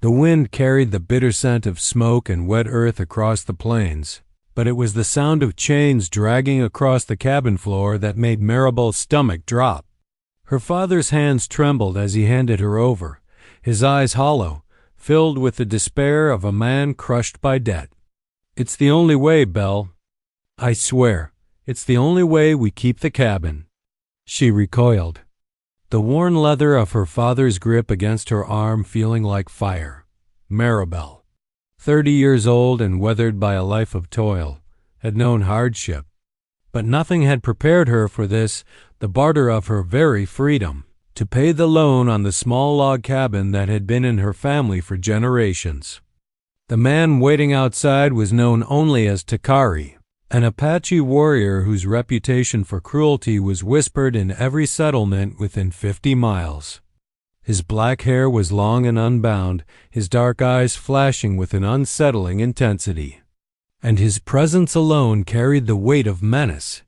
The wind carried the bitter scent of smoke and wet earth across the plains, but it was the sound of chains dragging across the cabin floor that made Maribel's stomach drop. Her father's hands trembled as he handed her over, his eyes hollow, filled with the despair of a man crushed by debt. "It's the only way, Belle. I swear, it's the only way we keep the cabin." She recoiled, the worn leather of her father's grip against her arm feeling like fire. Maribelle, 30 years old and weathered by a life of toil, had known hardship, but nothing had prepared her for this, the barter of her very freedom, to pay the loan on the small log cabin that had been in her family for generations. The man waiting outside was known only as Takari, an Apache warrior whose reputation for cruelty was whispered in every settlement within 50 miles. His black hair was long and unbound, his dark eyes flashing with an unsettling intensity. And his presence alone carried the weight of menace.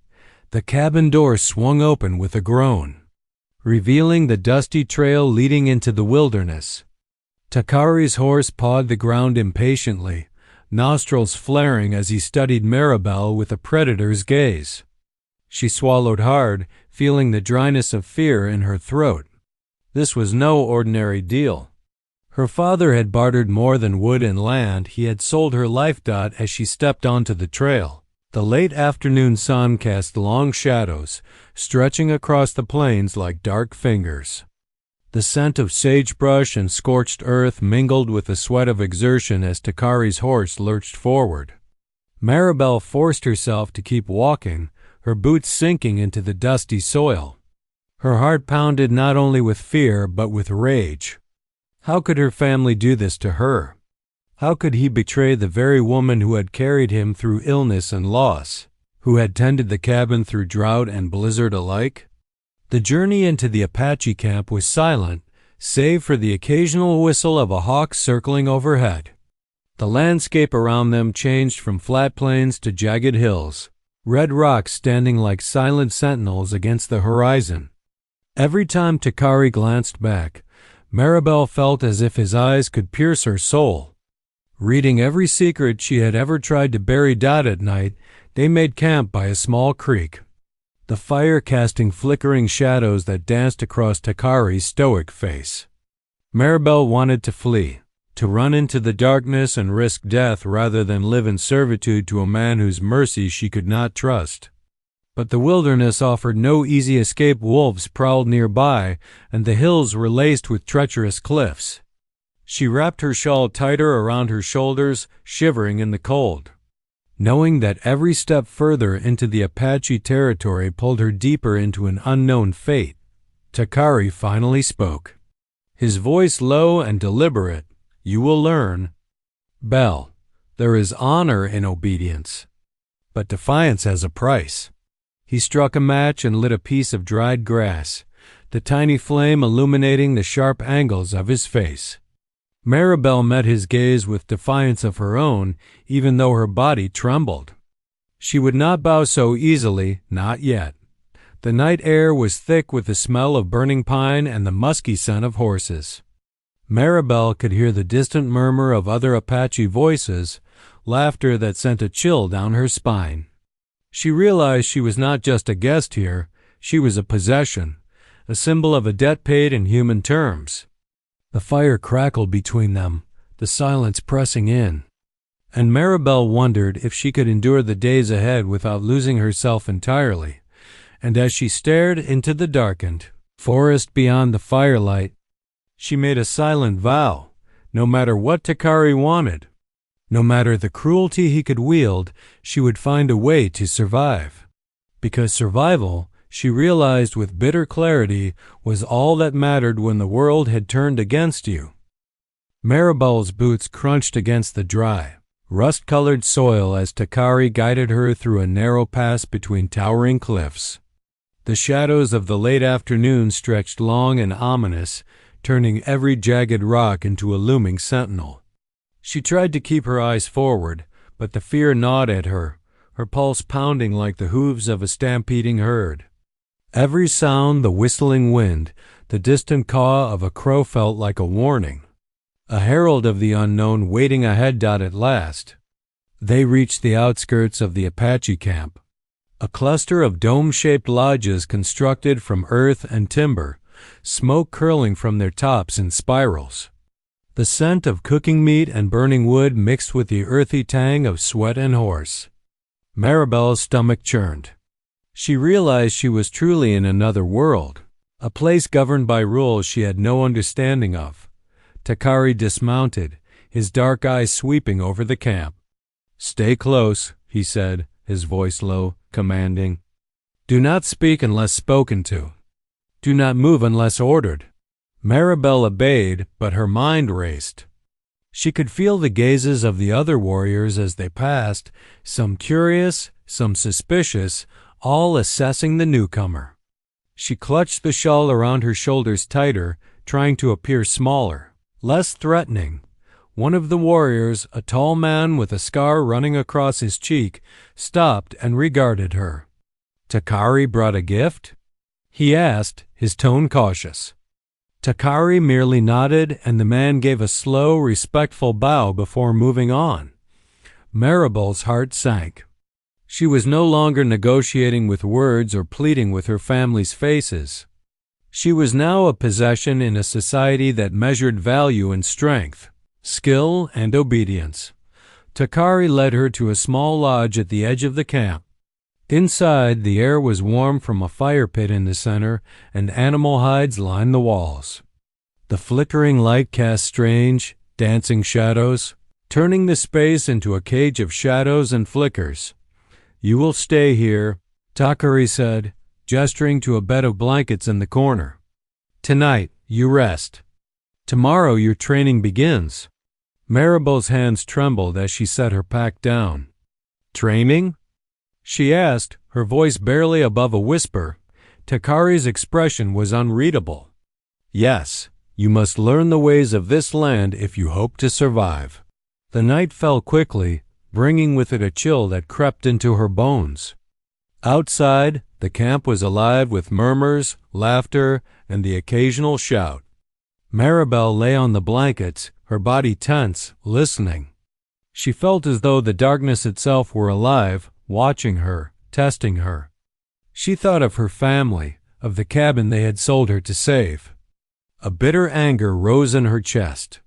The cabin door swung open with a groan, revealing the dusty trail leading into the wilderness. Takari's horse pawed the ground impatiently, nostrils flaring as he studied Maribelle with a predator's gaze. She swallowed hard, feeling the dryness of fear in her throat. This was no ordinary deal. Her father had bartered more than wood and land. He had sold her life dot as she stepped onto the trail. The late afternoon sun cast long shadows, stretching across the plains like dark fingers. The scent of sagebrush and scorched earth mingled with the sweat of exertion as Takari's horse lurched forward. Maribelle forced herself to keep walking, her boots sinking into the dusty soil. Her heart pounded not only with fear but with rage. How could her family do this to her? How could he betray the very woman who had carried him through illness and loss, who had tended the cabin through drought and blizzard alike? The journey into the Apache camp was silent, save for the occasional whistle of a hawk circling overhead. The landscape around them changed from flat plains to jagged hills, red rocks standing like silent sentinels against the horizon. Every time Takari glanced back, Maribelle felt as if his eyes could pierce her soul. Reading every secret she had ever tried to bury Dot at night, they made camp by a small creek, the fire casting flickering shadows that danced across Takari's stoic face. Maribelle wanted to flee, to run into the darkness and risk death rather than live in servitude to a man whose mercy she could not trust. But the wilderness offered no easy escape. Wolves prowled nearby, and the hills were laced with treacherous cliffs. She wrapped her shawl tighter around her shoulders, shivering in the cold, knowing that every step further into the Apache territory pulled her deeper into an unknown fate. Takari finally spoke, his voice low and deliberate. "You will learn. Belle, there is honor in obedience, but defiance has a price." He struck a match and lit a piece of dried grass, the tiny flame illuminating the sharp angles of his face. Maribelle met his gaze with defiance of her own, even though her body trembled. She would not bow so easily, not yet. The night air was thick with the smell of burning pine and the musky scent of horses. Maribelle could hear the distant murmur of other Apache voices, laughter that sent a chill down her spine. She realized she was not just a guest here, she was a possession, a symbol of a debt paid in human terms. The fire crackled between them, the silence pressing in, and Maribelle wondered if she could endure the days ahead without losing herself entirely. And as she stared into the darkened forest beyond the firelight, she made a silent vow, no matter what Takari wanted, no matter the cruelty he could wield, she would find a way to survive. Because survival, she realized with bitter clarity, was all that mattered when the world had turned against you. Maribelle's boots crunched against the dry, rust-colored soil as Takari guided her through a narrow pass between towering cliffs. The shadows of the late afternoon stretched long and ominous, turning every jagged rock into a looming sentinel. She tried to keep her eyes forward, but the fear gnawed at her, her pulse pounding like the hooves of a stampeding herd. Every sound, the whistling wind, the distant caw of a crow felt like a warning. a herald of the unknown waiting ahead. At last, they reached the outskirts of the Apache camp, a cluster of dome-shaped lodges constructed from earth and timber, smoke curling from their tops in spirals. The scent of cooking meat and burning wood mixed with the earthy tang of sweat and horse. Maribelle's stomach churned. She realized she was truly in another world, a place governed by rules she had no understanding of. Takari dismounted, his dark eyes sweeping over the camp. "Stay close," he said, his voice low, commanding. "Do not speak unless spoken to. Do not move unless ordered." Maribelle obeyed, but her mind raced. She could feel the gazes of the other warriors as they passed, some curious, some suspicious, all assessing the newcomer. She clutched the shawl around her shoulders tighter, trying to appear smaller, less threatening. One of the warriors, a tall man with a scar running across his cheek, stopped and regarded her. "Takari brought a gift?" he asked, his tone cautious. Takari merely nodded, and the man gave a slow, respectful bow before moving on. Maribelle's heart sank. She was no longer negotiating with words or pleading with her family's faces. She was now a possession in a society that measured value in strength, skill, and obedience. Takari led her to a small lodge at the edge of the camp. Inside, the air was warm from a fire pit in the center, and animal hides lined the walls. The flickering light cast strange, dancing shadows, turning the space into a cage of shadows and flickers. "You will stay here," Takari said, gesturing to a bed of blankets in the corner. "Tonight, you rest. Tomorrow your training begins." Maribelle's hands trembled as she set her pack down. "Training?" she asked, her voice barely above a whisper. Takari's expression was unreadable. "Yes, you must learn the ways of this land if you hope to survive." The night fell quickly, bringing with it a chill that crept into her bones. Outside, the camp was alive with murmurs, laughter, and the occasional shout. Maribelle lay on the blankets, her body tense, listening. She felt as though the darkness itself were alive, watching her, testing her. She thought of her family, of the cabin they had sold her to save. A bitter anger rose in her chest.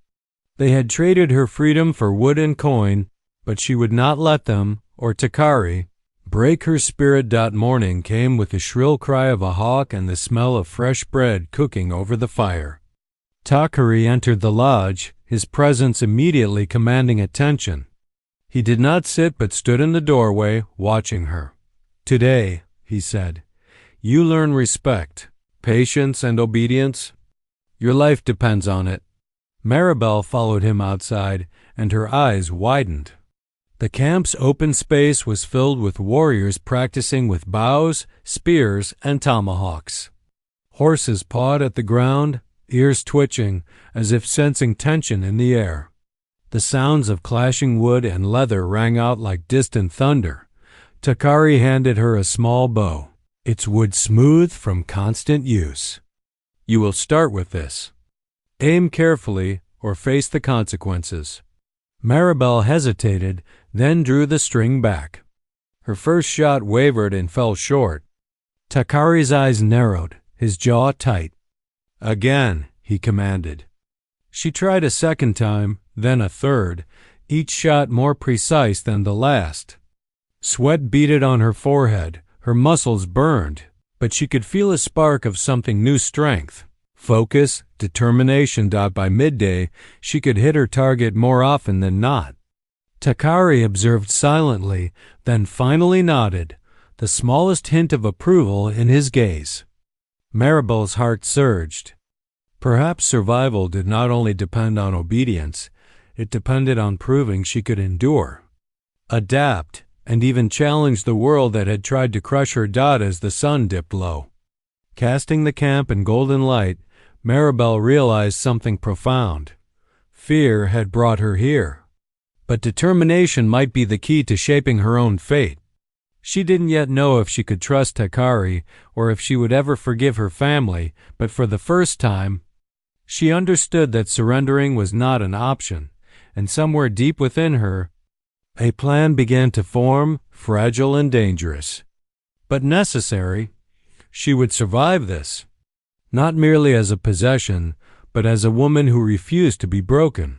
They had traded her freedom for wood and coin, but she would not let them, or Takari, break her spirit. Morning came with the shrill cry of a hawk and the smell of fresh bread cooking over the fire. Takari entered the lodge, his presence immediately commanding attention. He did not sit but stood in the doorway, watching her. "Today," he said, "you learn respect, patience, and obedience. Your life depends on it." Maribelle followed him outside, and her eyes widened. The camp's open space was filled with warriors practicing with bows, spears, and tomahawks. Horses pawed at the ground, ears twitching, as if sensing tension in the air. The sounds of clashing wood and leather rang out like distant thunder. Takari handed her a small bow, its wood smooth from constant use. "You will start with this. Aim carefully or face the consequences." Maribelle hesitated, then drew the string back. Her first shot wavered and fell short. Takari's eyes narrowed, his jaw tight. "Again," he commanded. She tried a second time, then a third, each shot more precise than the last. Sweat beaded on her forehead, her muscles burned, but she could feel a spark of something new: strength, focus, determination. By midday, she could hit her target more often than not. Takari observed silently, then finally nodded, the smallest hint of approval in his gaze. Maribelle's heart surged. Perhaps survival did not only depend on obedience, it depended on proving she could endure, adapt, and even challenge the world that had tried to crush her. As the sun dipped low, casting the camp in golden light, Maribelle realized something profound. Fear had brought her here, but determination might be the key to shaping her own fate. She didn't yet know if she could trust Takari or if she would ever forgive her family, but for the first time, She understood that surrendering was not an option, and somewhere deep within her, a plan began to form, fragile and dangerous, but necessary. She would survive this, not merely as a possession, but as a woman who refused to be broken.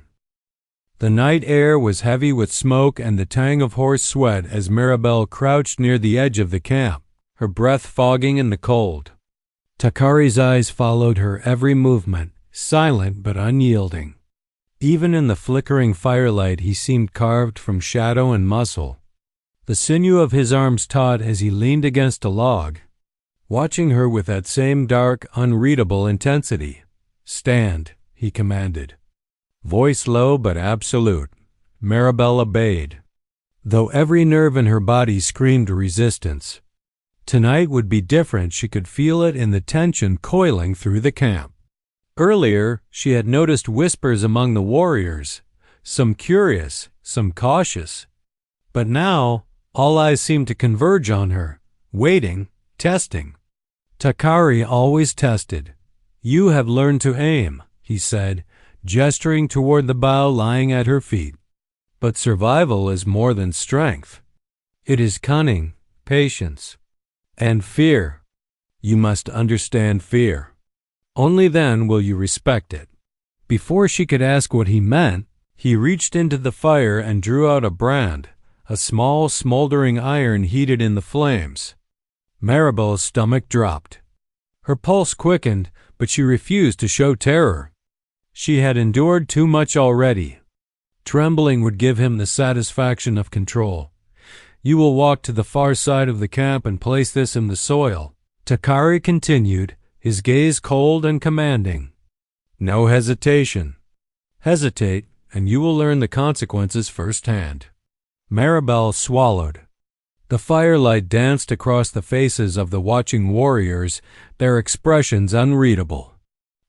The night air was heavy with smoke and the tang of horse sweat as Maribelle crouched near the edge of the camp, her breath fogging in the cold. Takari's eyes followed her every movement, silent but unyielding. Even in the flickering firelight he seemed carved from shadow and muscle. The sinew of his arms taut as he leaned against a log, watching her with that same dark, unreadable intensity. "Stand," he commanded. Voice low but absolute. Maribelle obeyed, though every nerve in her body screamed resistance. Tonight would be different. She could feel it in the tension coiling through the camp. Earlier, she had noticed whispers among the warriors, some curious, some cautious. But now, all eyes seemed to converge on her, waiting, testing. Takari always tested. "You have learned to aim," he said, gesturing toward the bow lying at her feet. "But survival is more than strength. It is cunning, patience, and fear. You must understand fear. Only then will you respect it." Before she could ask what he meant, he reached into the fire and drew out a brand, a small, smoldering iron heated in the flames. Maribel's stomach dropped. Her pulse quickened, but she refused to show terror. She had endured too much already. Trembling would give him the satisfaction of control. "You will walk to the far side of the camp and place this in the soil," Takari continued, his gaze cold and commanding. "No hesitation. Hesitate, and you will learn the consequences firsthand." Maribelle swallowed. The firelight danced across the faces of the watching warriors, their expressions unreadable.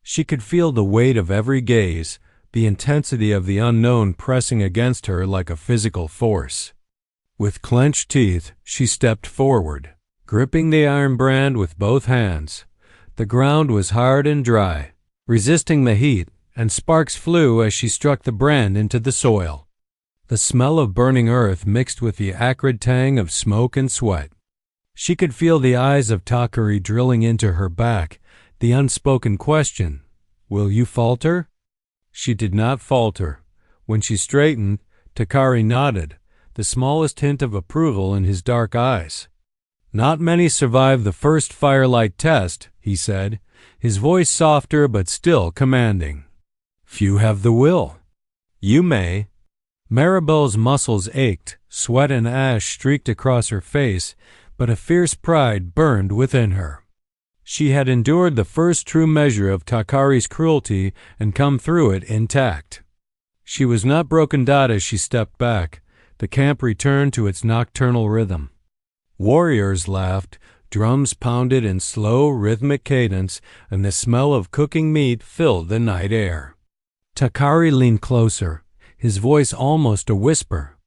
She could feel the weight of every gaze, the intensity of the unknown pressing against her like a physical force. With clenched teeth, she stepped forward, gripping the iron brand with both hands. The ground was hard and dry, resisting the heat, and sparks flew as she struck the brand into the soil. The smell of burning earth mixed with the acrid tang of smoke and sweat. She could feel the eyes of Takari drilling into her back, the unspoken question, "Will you falter?" She did not falter. When she straightened, Takari nodded, the smallest hint of approval in his dark eyes. "Not many survive the first firelight test," he said, his voice softer but still commanding. "Few have the will. You may." Maribelle's muscles ached, sweat and ash streaked across her face, but a fierce pride burned within her. She had endured the first true measure of Takari's cruelty and come through it intact. She was not broken down as she stepped back. The camp returned to its nocturnal rhythm. Warriors laughed, drums pounded in slow, rhythmic cadence, and the smell of cooking meat filled the night air. Takari leaned closer, his voice almost a whisper.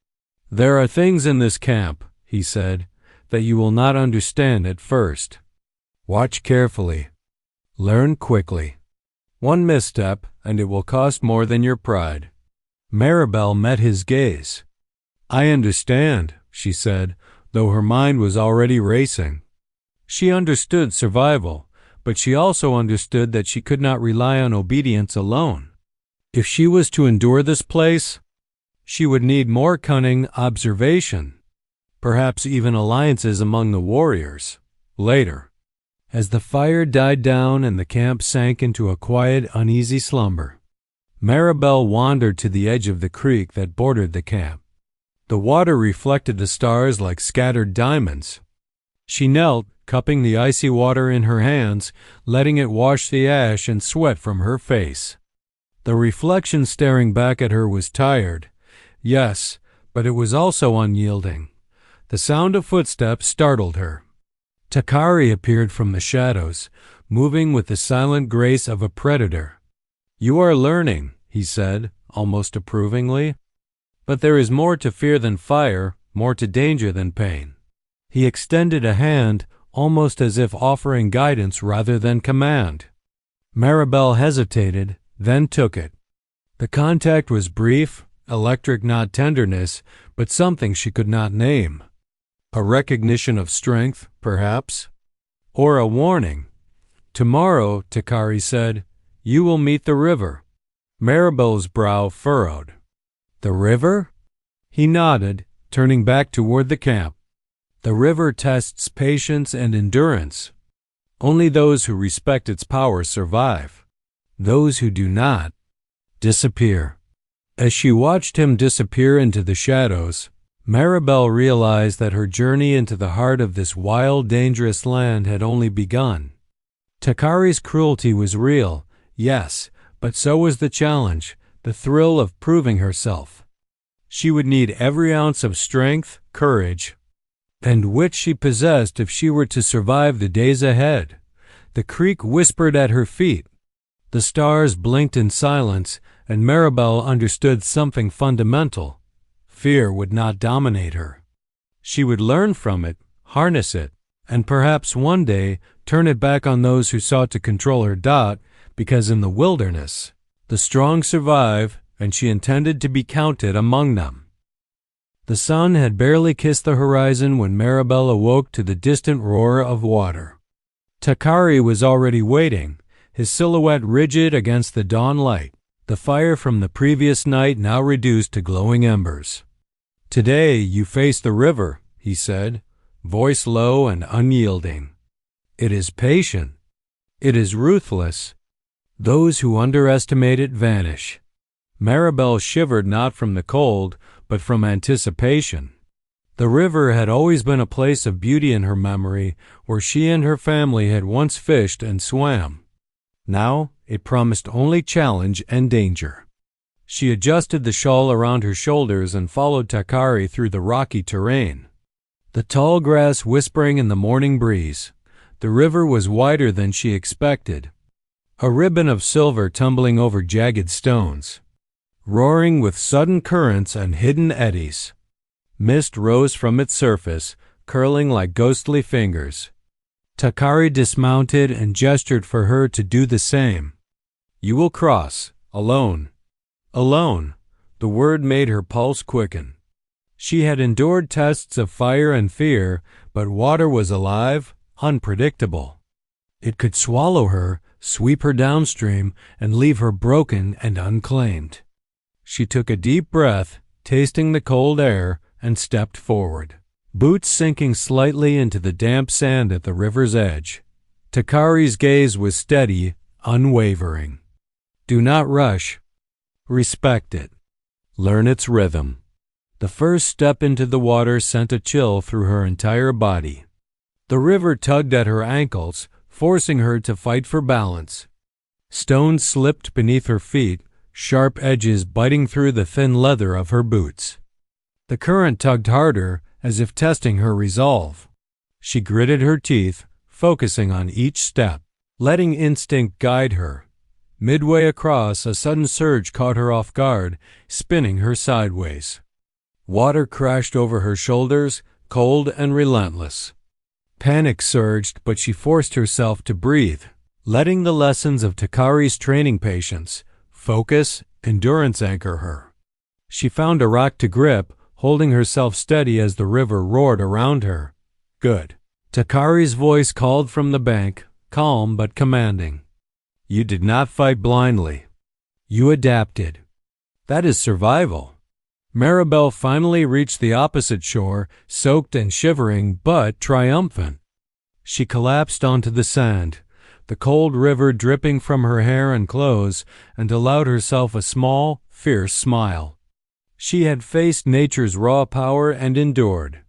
"There are things in this camp," he said, "that you will not understand at first. Watch carefully. Learn quickly. One misstep, and it will cost more than your pride." Maribelle met his gaze. "I understand," she said, though her mind was already racing. She understood survival, but she also understood that she could not rely on obedience alone. If she was to endure this place, she would need more cunning, observation, perhaps even alliances among the warriors, later. As the fire died down and the camp sank into a quiet, uneasy slumber, Maribelle wandered to the edge of the creek that bordered the camp. The water reflected the stars like scattered diamonds. She knelt, cupping the icy water in her hands, letting it wash the ash and sweat from her face. The reflection staring back at her was tired, yes, but it was also unyielding. The sound of footsteps startled her. Takari appeared from the shadows, moving with the silent grace of a predator. "You are learning," he said, almost approvingly. "But there is more to fear than fire, more to danger than pain." He extended a hand, almost as if offering guidance rather than command. Maribelle hesitated, then took it. The contact was brief, electric, not tenderness, but something she could not name. A recognition of strength, perhaps? Or a warning. "Tomorrow," Takari said, "you will meet the river." Maribel's brow furrowed. "The river?" He nodded, turning back toward the camp. "The river tests patience and endurance. Only those who respect its power survive. Those who do not disappear." As she watched him disappear into the shadows, Maribelle realized that her journey into the heart of this wild, dangerous land had only begun. Takari's cruelty was real, yes, but so was the challenge, the thrill of proving herself. She would need every ounce of strength, courage, and wit she possessed if she were to survive the days ahead. The creek whispered at her feet. The stars blinked in silence, and Maribelle understood something fundamental. Fear would not dominate her. She would learn from it, harness it, and perhaps one day turn it back on those who sought to control her. Because in the wilderness, the strong survive, and she intended to be counted among them. The sun had barely kissed the horizon when Maribelle awoke to the distant roar of water. Takari was already waiting, his silhouette rigid against the dawn light, the fire from the previous night now reduced to glowing embers. "Today you face the river," he said, voice low and unyielding. "It is patient. It is ruthless. Those who underestimate it vanish." Maribelle shivered not from the cold, but from anticipation. The river had always been a place of beauty in her memory, where she and her family had once fished and swam. Now it promised only challenge and danger. She adjusted the shawl around her shoulders and followed Takari through the rocky terrain. The tall grass whispering in the morning breeze. The river was wider than she expected. A ribbon of silver tumbling over jagged stones. Roaring with sudden currents and hidden eddies. Mist rose from its surface, curling like ghostly fingers. Takari dismounted and gestured for her to do the same. "You will cross, alone." Alone. The word made her pulse quicken. She had endured tests of fire and fear, but water was alive, unpredictable. It could swallow her, sweep her downstream, and leave her broken and unclaimed. She took a deep breath, tasting the cold air, and stepped forward, boots sinking slightly into the damp sand at the river's edge. Takari's gaze was steady, unwavering. "Do not rush. Respect it. Learn its rhythm." The first step into the water sent a chill through her entire body. The river tugged at her ankles, forcing her to fight for balance. Stones slipped beneath her feet, sharp edges biting through the thin leather of her boots. The current tugged harder, as if testing her resolve. She gritted her teeth, focusing on each step, letting instinct guide her. Midway across, a sudden surge caught her off guard, spinning her sideways. Water crashed over her shoulders, cold and relentless. Panic surged, but she forced herself to breathe, letting the lessons of Takari's training patience, focus, endurance anchor her. She found a rock to grip, holding herself steady as the river roared around her. "Good." Takari's voice called from the bank, calm but commanding. "You did not fight blindly. You adapted. That is survival." Maribelle finally reached the opposite shore, soaked and shivering, but triumphant. She collapsed onto the sand, the cold river dripping from her hair and clothes, and allowed herself a small, fierce smile. She had faced nature's raw power and endured.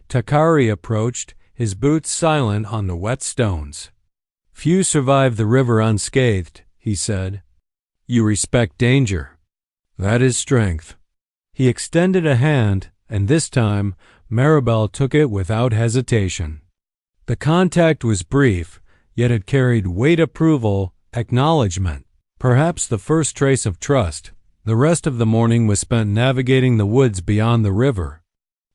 Takari approached, his boots silent on the wet stones. "Few survive the river unscathed," he said. "You respect danger. That is strength." He extended a hand, and this time Maribelle took it without hesitation. The contact was brief, yet it carried weight, approval, acknowledgement, perhaps the first trace of trust. The rest of the morning was spent navigating the woods beyond the river.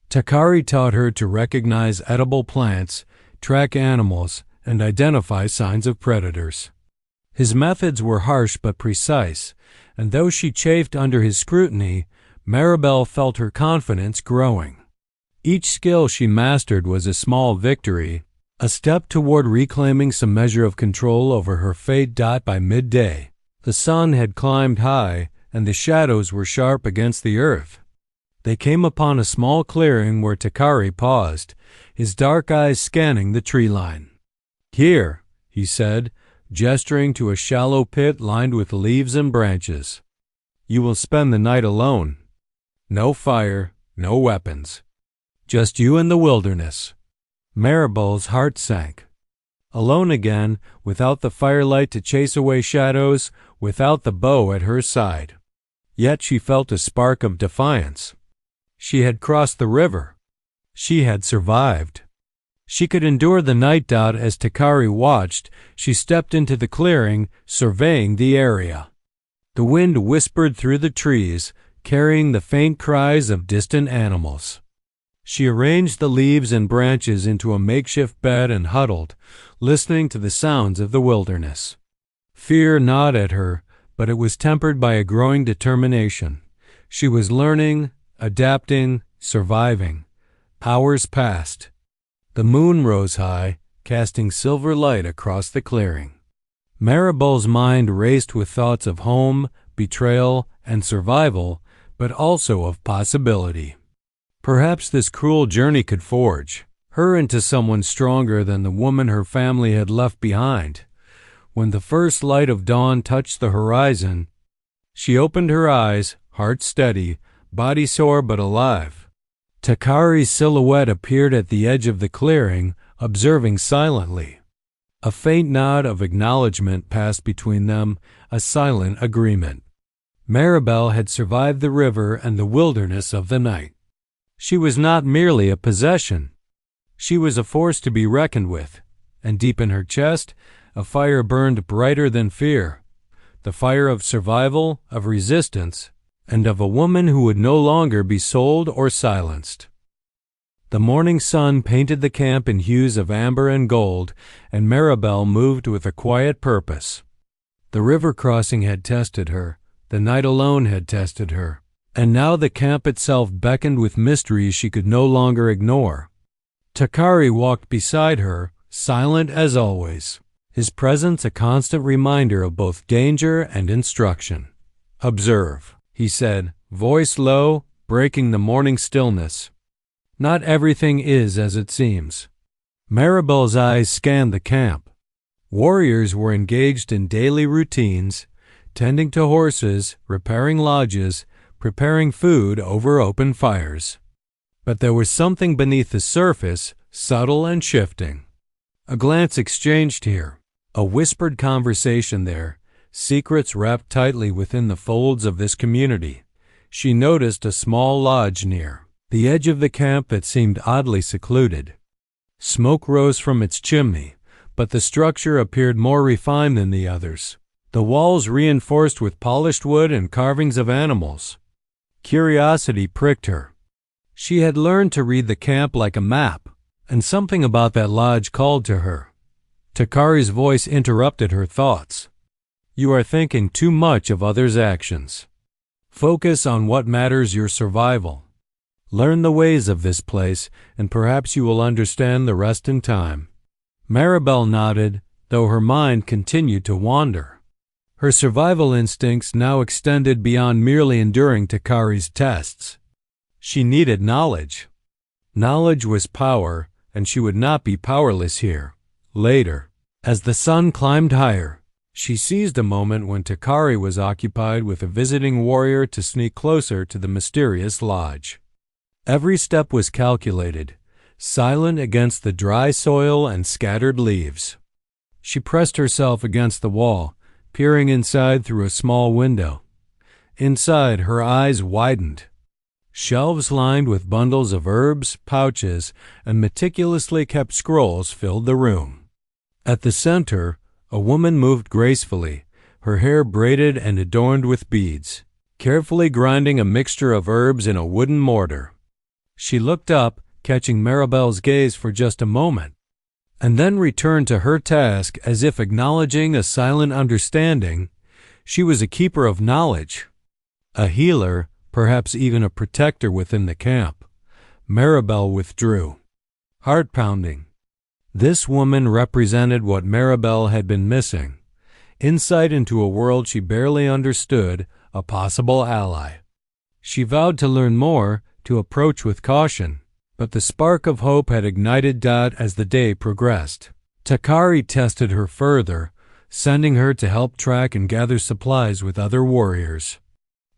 Takari taught her to recognize edible plants, track animals, and identify signs of predators. His methods were harsh but precise, and though she chafed under his scrutiny, Maribelle felt her confidence growing. Each skill she mastered was a small victory, a step toward reclaiming some measure of control over her fate. By midday, the sun had climbed high, and the shadows were sharp against the earth. They came upon a small clearing where Takari paused, his dark eyes scanning the tree line. "Here," he said, gesturing to a shallow pit lined with leaves and branches. "You will spend the night alone. No fire, no weapons. Just you and the wilderness." Maribelle's heart sank. Alone again, without the firelight to chase away shadows, without the bow at her side. Yet she felt a spark of defiance. She had crossed the river. She had survived. She could endure the night. As Takari watched, she stepped into the clearing, surveying the area. The wind whispered through the trees, carrying the faint cries of distant animals. She arranged the leaves and branches into a makeshift bed and huddled, listening to the sounds of the wilderness. Fear gnawed at her, but it was tempered by a growing determination. She was learning, adapting, surviving. Hours passed. The moon rose high, casting silver light across the clearing. Maribelle's mind raced with thoughts of home, betrayal, and survival, but also of possibility. Perhaps this cruel journey could forge her into someone stronger than the woman her family had left behind. When the first light of dawn touched the horizon, she opened her eyes, heart steady, body sore but alive. Takari's silhouette appeared at the edge of the clearing, observing silently. A faint nod of acknowledgement passed between them, a silent agreement. Maribelle had survived the river and the wilderness of the night. She was not merely a possession. She was a force to be reckoned with, and deep in her chest, a fire burned brighter than fear, the fire of survival, of resistance, and of a woman who would no longer be sold or silenced. The morning sun painted the camp in hues of amber and gold, and Maribelle moved with a quiet purpose. The river crossing had tested her, the night alone had tested her, and now the camp itself beckoned with mysteries she could no longer ignore. Takari walked beside her, silent as always, his presence a constant reminder of both danger and instruction. "Observe," he said, voice low, breaking the morning stillness. "Not everything is as it seems." Maribelle's eyes scanned the camp. Warriors were engaged in daily routines, tending to horses, repairing lodges, preparing food over open fires. But there was something beneath the surface, subtle and shifting. A glance exchanged here, a whispered conversation there, secrets wrapped tightly within the folds of this community. She noticed a small lodge near the edge of the camp that seemed oddly secluded. Smoke rose from its chimney, but the structure appeared more refined than the others, the walls reinforced with polished wood and carvings of animals. Curiosity pricked her. She had learned to read the camp like a map, and something about that lodge called to her. Takari's voice interrupted her thoughts. "You are thinking too much of others' actions. Focus on what matters: your survival. Learn the ways of this place, and perhaps you will understand the rest in time." Maribelle nodded, though her mind continued to wander. Her survival instincts now extended beyond merely enduring Takari's tests. She needed knowledge. Knowledge was power, and she would not be powerless here. Later, as the sun climbed higher, she seized a moment when Takari was occupied with a visiting warrior to sneak closer to the mysterious lodge. Every step was calculated, silent against the dry soil and scattered leaves. She pressed herself against the wall, peering inside through a small window. Inside, her eyes widened. Shelves lined with bundles of herbs, pouches, and meticulously kept scrolls filled the room. At the center, a woman moved gracefully, her hair braided and adorned with beads, carefully grinding a mixture of herbs in a wooden mortar. She looked up, catching Maribelle's gaze for just a moment. and then returned to her task as if acknowledging a silent understanding. She was a keeper of knowledge, a healer, perhaps even a protector within the camp. Maribelle withdrew, heart pounding. This woman represented what Maribelle had been missing: insight into a world she barely understood, a possible ally. She vowed to learn more, to approach with caution, but the spark of hope had ignited as the day progressed. Takari tested her further, sending her to help track and gather supplies with other warriors.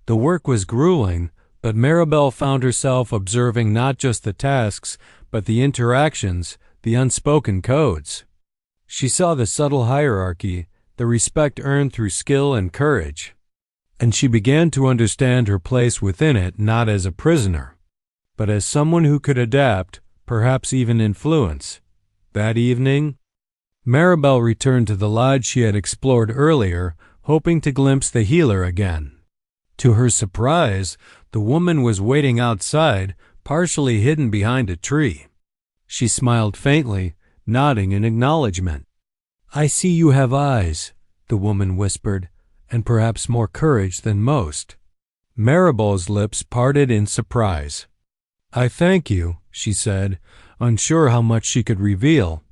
The work was grueling, but Maribelle found herself observing not just the tasks, but the interactions, the unspoken codes. She saw the subtle hierarchy, the respect earned through skill and courage, and she began to understand her place within it, not as a prisoner, but as someone who could adapt, perhaps even influence. That evening, Maribelle returned to the lodge she had explored earlier, hoping to glimpse the healer again. To her surprise, the woman was waiting outside, partially hidden behind a tree. She smiled faintly, nodding in acknowledgement. "I see you have eyes," the woman whispered, "and perhaps more courage than most." Maribelle's lips parted in surprise. "I thank you," she said, unsure how much she could reveal.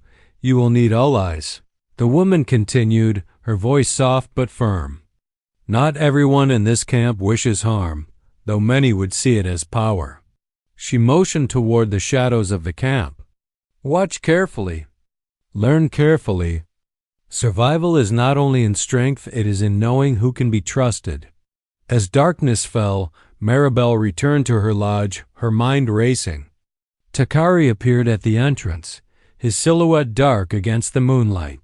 "You will need all eyes." The woman continued, her voice soft but firm. "Not everyone in this camp wishes harm, though many would see it as power." She motioned toward the shadows of the camp. "Watch carefully. Learn carefully. Survival is not only in strength, it is in knowing who can be trusted." As darkness fell, Maribelle returned to her lodge, her mind racing. Takari appeared at the entrance, his silhouette dark against the moonlight.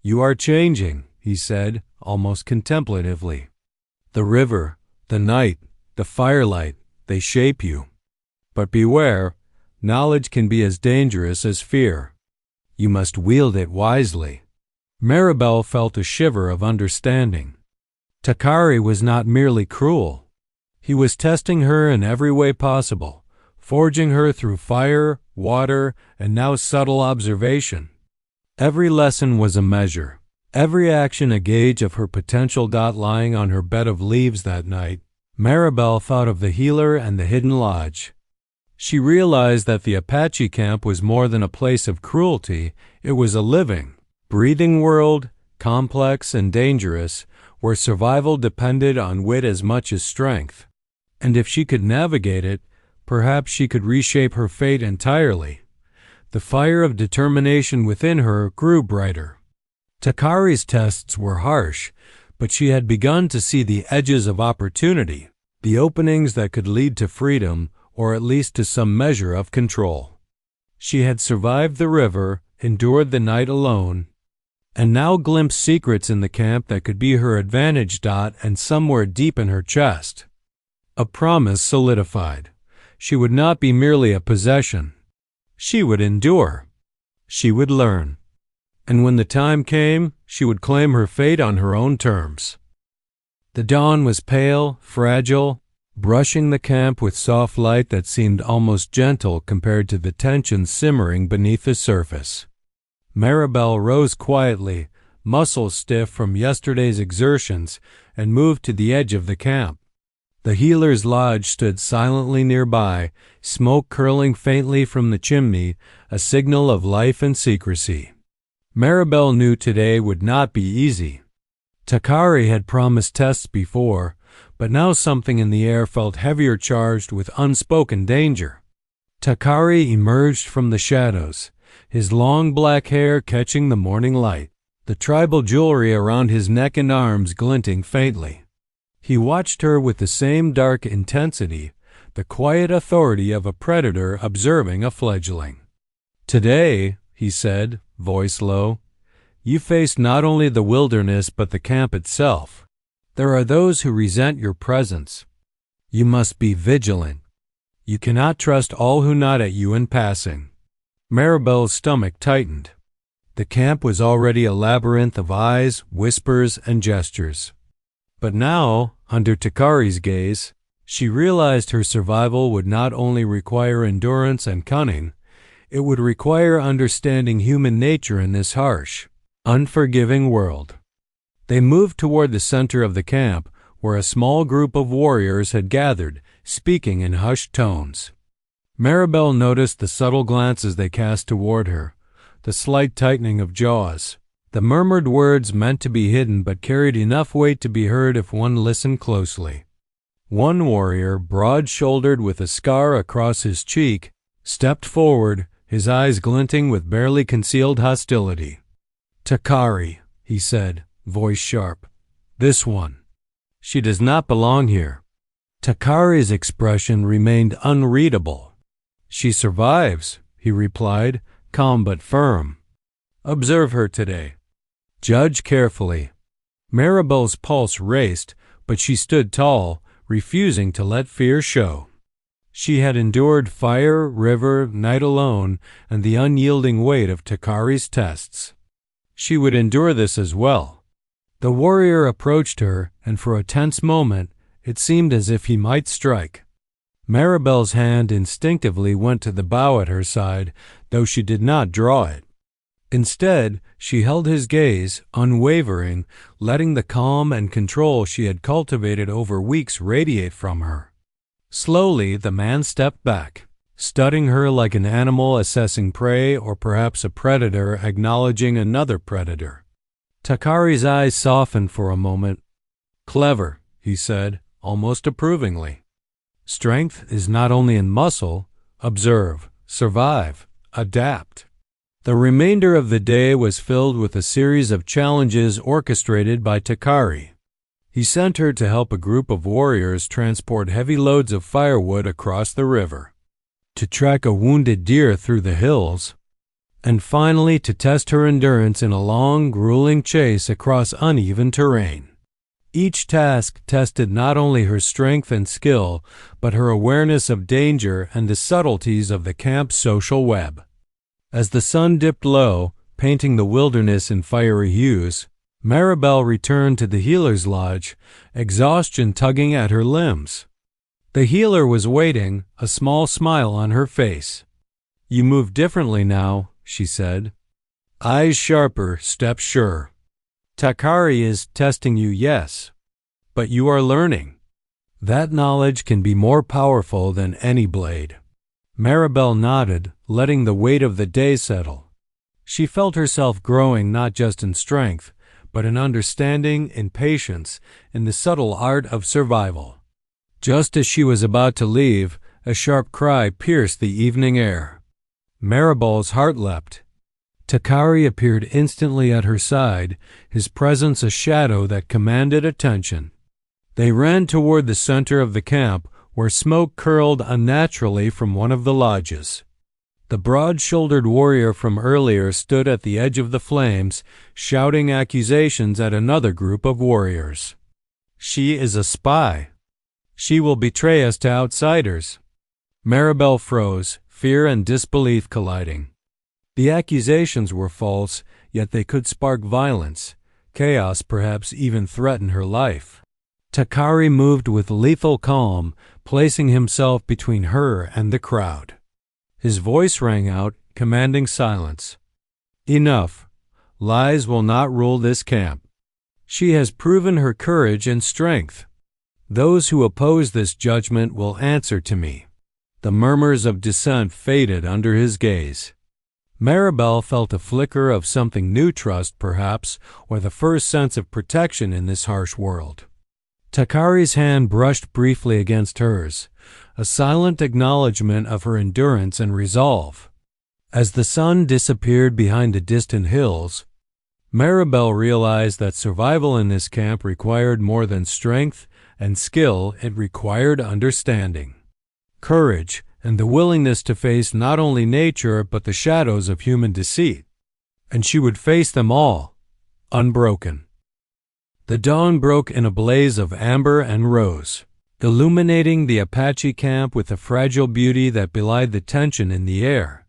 "You are changing," he said, almost contemplatively. "The river, the night, the firelight, they shape you. But beware, knowledge can be as dangerous as fear. You must wield it wisely." Maribelle felt a shiver of understanding. Takari was not merely cruel. He was testing her in every way possible, forging her through fire, water, and now subtle observation. Every lesson was a measure, every action a gauge of her potential. Lying on her bed of leaves that night, Maribelle thought of the healer and the hidden lodge. She realized that the Apache camp was more than a place of cruelty. It was a living, breathing world, complex and dangerous, where survival depended on wit as much as strength. And if she could navigate it, perhaps she could reshape her fate entirely. The fire of determination within her grew brighter. Takari's tests were harsh, but she had begun to see the edges of opportunity, the openings that could lead to freedom, or at least to some measure of control. She had survived the river, endured the night alone, and now glimpsed secrets in the camp that could be her advantage. And somewhere deep in her chest, a promise solidified. She would not be merely a possession. She would endure. She would learn. And when the time came, she would claim her fate on her own terms. The dawn was pale, fragile, brushing the camp with soft light that seemed almost gentle compared to the tension simmering beneath the surface. Maribelle rose quietly, muscles stiff from yesterday's exertions, and moved to the edge of the camp. The healer's lodge stood silently nearby, smoke curling faintly from the chimney, a signal of life and secrecy. Maribelle knew today would not be easy. Takari had promised tests before, but now something in the air felt heavier, charged with unspoken danger. Takari emerged from the shadows, his long black hair catching the morning light, the tribal jewelry around his neck and arms glinting faintly. He watched her with the same dark intensity, the quiet authority of a predator observing a fledgling. "Today," he said, voice low, "you face not only the wilderness but the camp itself. There are those who resent your presence. You must be vigilant. You cannot trust all who nod at you in passing." Maribelle's stomach tightened. The camp was already a labyrinth of eyes, whispers, and gestures. But now, under Takari's gaze, she realized her survival would not only require endurance and cunning, It would require understanding human nature in this harsh, unforgiving world. They moved toward the center of the camp, where a small group of warriors had gathered, speaking in hushed tones. Maribelle noticed the subtle glances they cast toward her, the slight tightening of jaws. The murmured words meant to be hidden but carried enough weight to be heard if one listened closely. One warrior, broad-shouldered with a scar across his cheek, stepped forward, his eyes glinting with barely concealed hostility. "Takari," he said, voice sharp. "This one. She does not belong here." Takari's expression remained unreadable. "She survives," he replied, calm but firm. "Observe her today. Judge carefully." Maribel's pulse raced, but she stood tall, refusing to let fear show. She had endured fire, river, night alone, and the unyielding weight of Takari's tests. She would endure this as well. The warrior approached her, and for a tense moment, it seemed as if he might strike. Maribel's hand instinctively went to the bow at her side, though she did not draw it. Instead, she held his gaze, unwavering, letting the calm and control she had cultivated over weeks radiate from her. Slowly, the man stepped back, studying her like an animal assessing prey or perhaps a predator acknowledging another predator. Takari's eyes softened for a moment. "Clever," he said, almost approvingly. "Strength is not only in muscle. Observe, survive, adapt." The remainder of the day was filled with a series of challenges orchestrated by Takari. He sent her to help a group of warriors transport heavy loads of firewood across the river, to track a wounded deer through the hills, and finally to test her endurance in a long, grueling chase across uneven terrain. Each task tested not only her strength and skill, but her awareness of danger and the subtleties of the camp's social web. As the sun dipped low, painting the wilderness in fiery hues, Maribelle returned to the healer's lodge, exhaustion tugging at her limbs. The healer was waiting, a small smile on her face. "You move differently now," she said. "Eyes sharper, steps sure. Takari is testing you, yes, but you are learning. That knowledge can be more powerful than any blade." Maribelle nodded, letting the weight of the day settle. She felt herself growing not just in strength, but in understanding, in patience, in the subtle art of survival. Just as she was about to leave, a sharp cry pierced the evening air. Maribel's heart leapt. Takari appeared instantly at her side, his presence a shadow that commanded attention. They ran toward the center of the camp, where smoke curled unnaturally from one of the lodges. The broad-shouldered warrior from earlier stood at the edge of the flames, shouting accusations at another group of warriors. "She is a spy. She will betray us to outsiders." Maribelle froze, fear and disbelief colliding. The accusations were false, yet they could spark violence, chaos, perhaps even threaten her life. Takari moved with lethal calm, placing himself between her and the crowd. His voice rang out, commanding silence. "Enough. Lies will not rule this camp. She has proven her courage and strength. Those who oppose this judgment will answer to me." The murmurs of dissent faded under his gaze. Maribelle felt a flicker of something new, trust perhaps, or the first sense of protection in this harsh world. Takari's hand brushed briefly against hers, a silent acknowledgement of her endurance and resolve. As the sun disappeared behind the distant hills, Maribelle realized that survival in this camp required more than strength and skill. It required understanding, courage, and the willingness to face not only nature but the shadows of human deceit. And she would face them all, unbroken. The dawn broke in a blaze of amber and rose, illuminating the Apache camp with a fragile beauty that belied the tension in the air.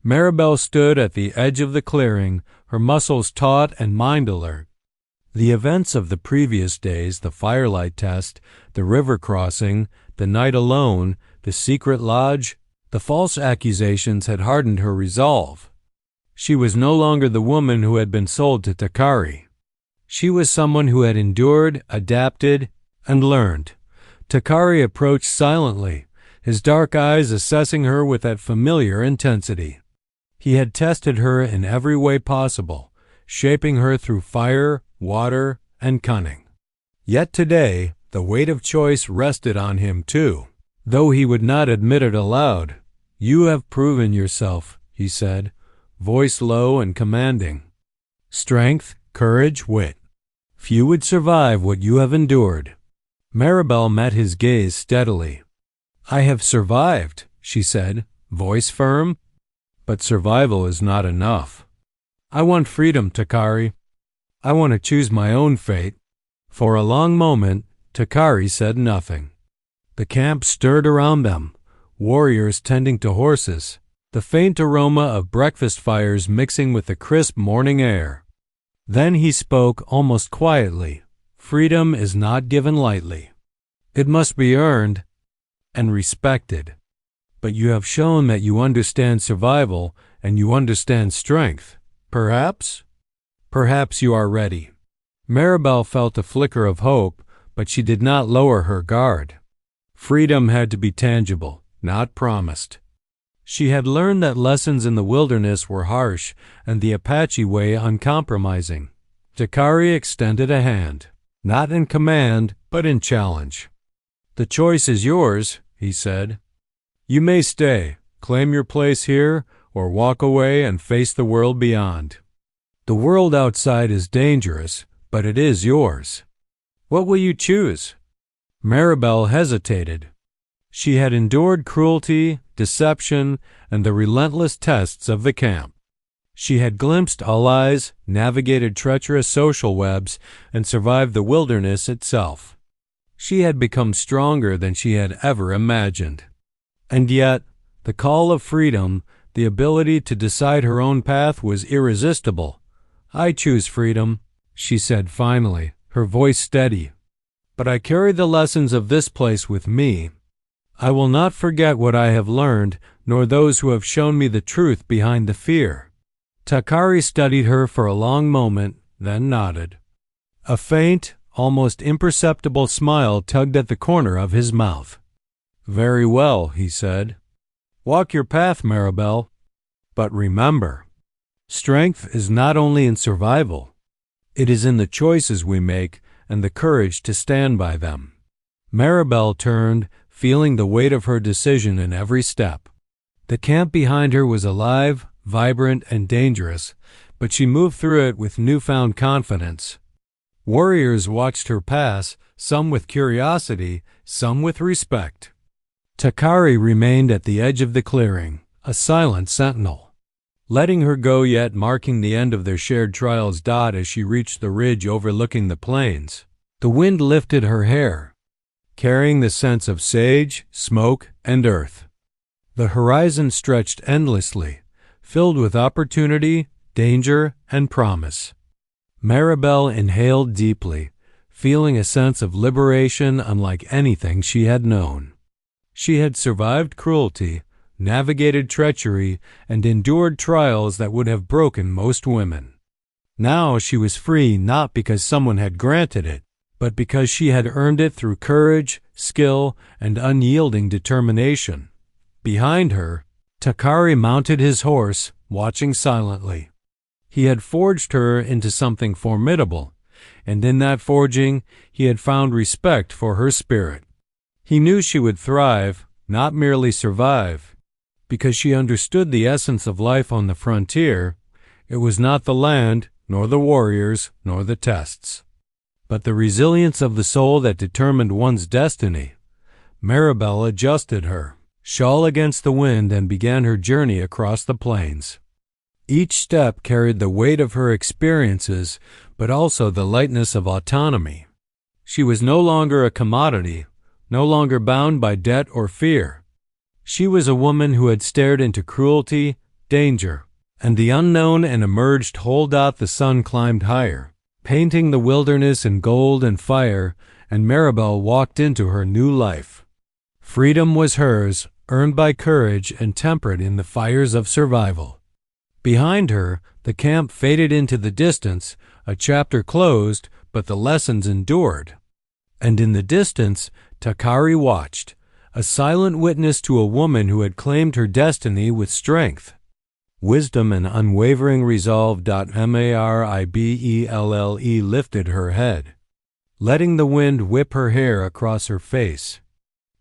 Maribelle stood at the edge of the clearing, her muscles taut and mind alert. The events of the previous days, the firelight test, the river crossing, the night alone, the secret lodge, The false accusations had hardened her resolve. She was no longer the woman who had been sold to Takari. She was someone who had endured, adapted, and learned. Takari approached silently, his dark eyes assessing her with that familiar intensity. He had tested her in every way possible, shaping her through fire, water, and cunning. Yet today, the weight of choice rested on him too, though he would not admit it aloud. "You have proven yourself," he said, voice low and commanding. "Strength, courage, wit. Few would survive what you have endured." Maribelle met his gaze steadily. "I have survived," she said, voice firm. "But survival is not enough. I want freedom, Takari. I want to choose my own fate." For a long moment, Takari said nothing. The camp stirred around them, warriors tending to horses, the faint aroma of breakfast fires mixing with the crisp morning air. Then he spoke almost quietly. "Freedom is not given lightly. It must be earned and respected. But you have shown that you understand survival and you understand strength. Perhaps you are ready." Maribelle felt a flicker of hope, but she did not lower her guard. Freedom had to be tangible, not promised. She had learned that lessons in the wilderness were harsh and the Apache way uncompromising. Takari extended a hand, not in command, but in challenge. "The choice is yours," he said. "You may stay, claim your place here, or walk away and face the world beyond. The world outside is dangerous, but it is yours. What will you choose?" Maribelle hesitated. She had endured cruelty, deception, and the relentless tests of the camp. She had glimpsed allies, navigated treacherous social webs, and survived the wilderness itself. She had become stronger than she had ever imagined. And yet, the call of freedom, the ability to decide her own path, was irresistible. "I choose freedom," she said finally, her voice steady. "But I carry the lessons of this place with me. I will not forget what I have learned, nor those who have shown me the truth behind the fear." Takari studied her for a long moment, then nodded. A faint, almost imperceptible smile tugged at the corner of his mouth. "Very well," he said. "Walk your path, Maribelle. But remember, strength is not only in survival. It is in the choices we make and the courage to stand by them." Maribelle turned, feeling the weight of her decision in every step. The camp behind her was alive, vibrant, and dangerous, but she moved through it with newfound confidence. Warriors watched her pass, some with curiosity, some with respect. Takari remained at the edge of the clearing, a silent sentinel. Letting her go yet marking the end of their shared trials dot as she reached the ridge overlooking the plains. The wind lifted her hair, carrying the scents of sage, smoke, and earth. The horizon stretched endlessly, filled with opportunity, danger, and promise. Maribelle inhaled deeply, feeling a sense of liberation unlike anything she had known. She had survived cruelty, navigated treachery, and endured trials that would have broken most women. Now she was free not because someone had granted it, but because she had earned it through courage, skill, and unyielding determination. Behind her, Takari mounted his horse, watching silently. He had forged her into something formidable, and in that forging he had found respect for her spirit. He knew she would thrive, not merely survive. Because she understood the essence of life on the frontier, it was not the land, nor the warriors, nor the tests, but the resilience of the soul that determined one's destiny. Maribelle adjusted her shawl against the wind and began her journey across the plains. Each step carried the weight of her experiences, but also the lightness of autonomy. She was no longer a commodity, no longer bound by debt or fear. She was a woman who had stared into cruelty, danger, and the unknown and emerged whole. The sun climbed higher, painting the wilderness in gold and fire, and Maribelle walked into her new life. Freedom was hers, earned by courage and tempered in the fires of survival. Behind her, the camp faded into the distance, a chapter closed, but the lessons endured. And in the distance, Takari watched, a silent witness to a woman who had claimed her destiny with strength, wisdom, and unwavering resolve. Maribelle lifted her head, letting the wind whip her hair across her face.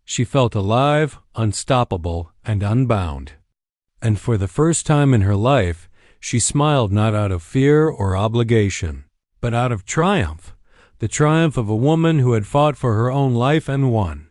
She felt alive, unstoppable, and unbound. And for the first time in her life, she smiled not out of fear or obligation, but out of triumph, the triumph of a woman who had fought for her own life and won.